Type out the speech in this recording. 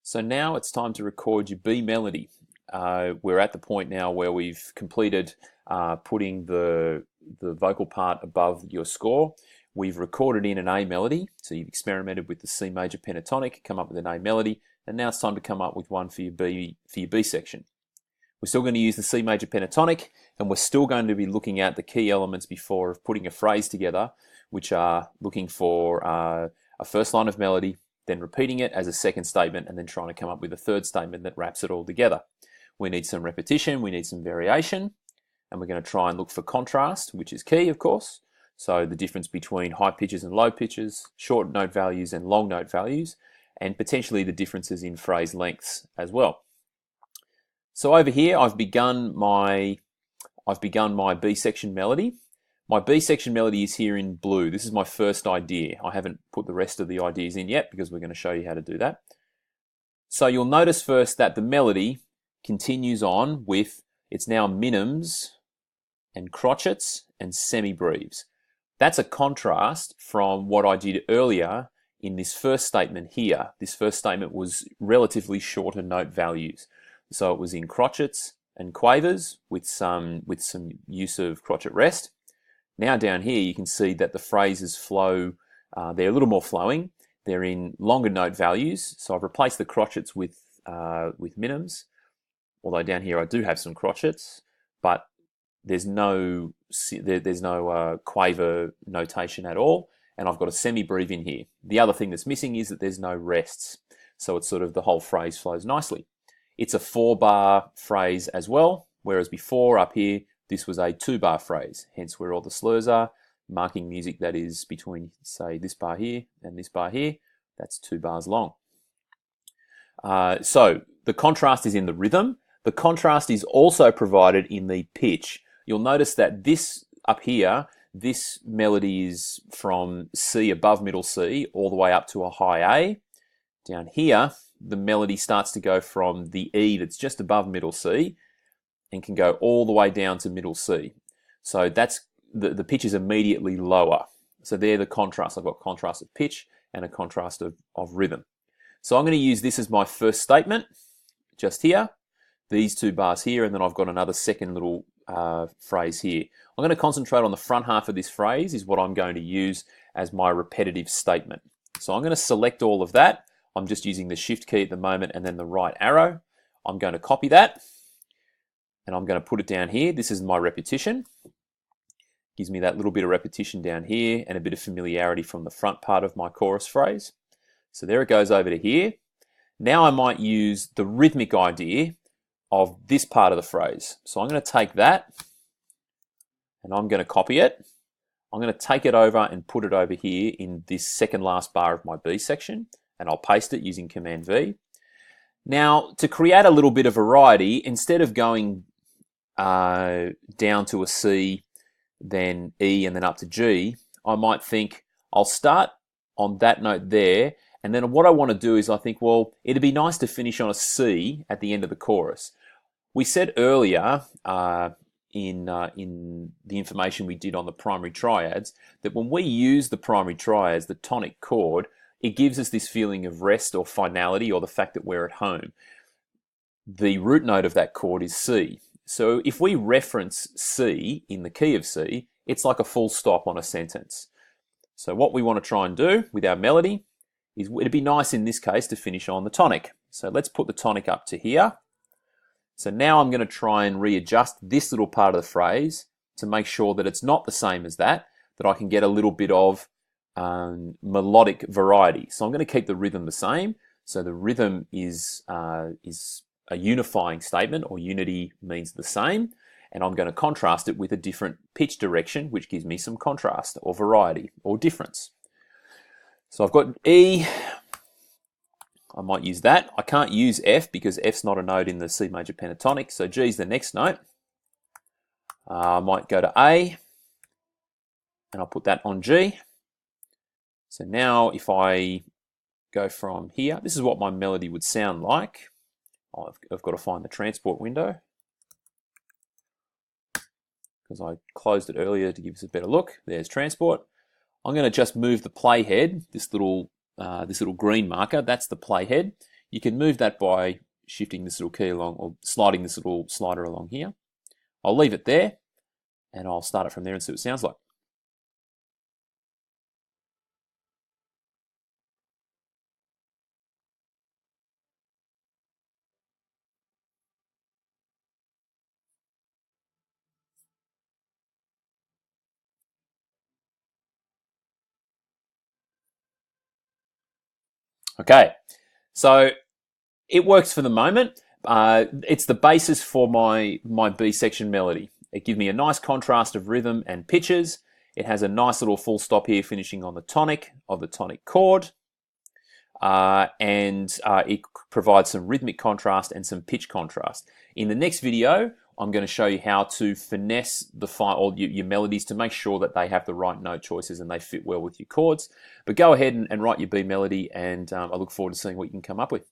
So now it's time to record your B melody. We're at the point now where we've completed putting the vocal part above your score. We've recorded in an A melody, so you've experimented with the C major pentatonic, come up with an A melody, and now it's time to come up with one for your B section. We're still going to use the C major pentatonic, and we're still going to be looking at the key elements before of putting a phrase together, which are looking for a first line of melody, then repeating it as a second statement, and then trying to come up with a third statement that wraps it all together. We need some repetition, we need some variation, and we're going to try and look for contrast, which is key, of course. So the difference between high pitches and low pitches, short note values and long note values, and potentially the differences in phrase lengths as well. So over here, I've begun my B section melody. My B section melody is here in blue. This is my first idea. I haven't put the rest of the ideas in yet because we're going to show you how to do that. So you'll notice first that the melody continues on with, it's now minims and crotchets and semi-breves. That's a contrast from what I did earlier in this first statement here. This first statement was relatively shorter note values. So it was in crotchets and quavers with some use of crotchet rest. Now down here you can see that the phrases flow, they're a little more flowing. They're in longer note values. So I've replaced the crotchets with minims. Although down here I do have some crotchets, but there's no quaver notation at all, and I've got a semi-breve in here. The other thing that's missing is that there's no rests, so it's sort of the whole phrase flows nicely. It's a 4-bar phrase as well, whereas before up here this was a 2-bar phrase, hence where all the slurs are, marking music that is between, say, this bar here and this bar here. That's 2 bars long. So the contrast is in the rhythm. The contrast is also provided in the pitch. You'll notice that this up here, this melody is from C above middle C all the way up to a high A. Down here, the melody starts to go from the E that's just above middle C and can go all the way down to middle C. So that's the pitch is immediately lower. So they're the contrast. I've got contrast of pitch and a contrast of rhythm. So I'm going to use this as my first statement, just here, these 2 bars here, and then I've got another second little phrase here. I'm going to concentrate on the front half of this phrase is what I'm going to use as my repetitive statement. So I'm going to select all of that. I'm just using the shift key at the moment and then the right arrow. I'm going to copy that and I'm going to put it down here. This is my repetition. Gives me that little bit of repetition down here and a bit of familiarity from the front part of my chorus phrase. So there it goes over to here. Now I might use the rhythmic idea of this part of the phrase. So I'm going to take that and I'm going to copy it. I'm going to take it over and put it over here in this second last bar of my B section, and I'll paste it using Command V. Now, to create a little bit of variety, instead of going down to a C, then E, and then up to G, I might think I'll start on that note there, and then what I want to do is I think, well, it'd be nice to finish on a C at the end of the chorus. We said earlier in the information we did on the primary triads that when we use the primary triads, the tonic chord, it gives us this feeling of rest or finality or the fact that we're at home. The root note of that chord is C. So if we reference C in the key of C, it's like a full stop on a sentence. So what we want to try and do with our melody is, it'd be nice in this case to finish on the tonic. So let's put the tonic up to here. So now I'm going to try and readjust this little part of the phrase to make sure that it's not the same as that I can get a little bit of melodic variety. So I'm going to keep the rhythm the same. So the rhythm is a unifying statement, or unity means the same. And I'm going to contrast it with a different pitch direction, which gives me some contrast or variety or difference. So I've got E. I might use that. I can't use F because F's not a note in the C major pentatonic, so G is the next note. I might go to A, and I'll put that on G. So now if I go from here, this is what my melody would sound like. I've got to find the transport window because I closed it earlier to give us a better look. There's transport. I'm going to just move the playhead, this little green marker, that's the playhead. You can move that by shifting this little key along or sliding this little slider along here. I'll leave it there and I'll start it from there and see what it sounds like. Okay, so it works for the moment. It's the basis for my B section melody. It gives me a nice contrast of rhythm and pitches. It has a nice little full stop here finishing on the tonic of the tonic chord. And it provides some rhythmic contrast and some pitch contrast. In the next video, I'm going to show you how to finesse your melodies to make sure that they have the right note choices and they fit well with your chords. But go ahead and write your B melody, and I look forward to seeing what you can come up with.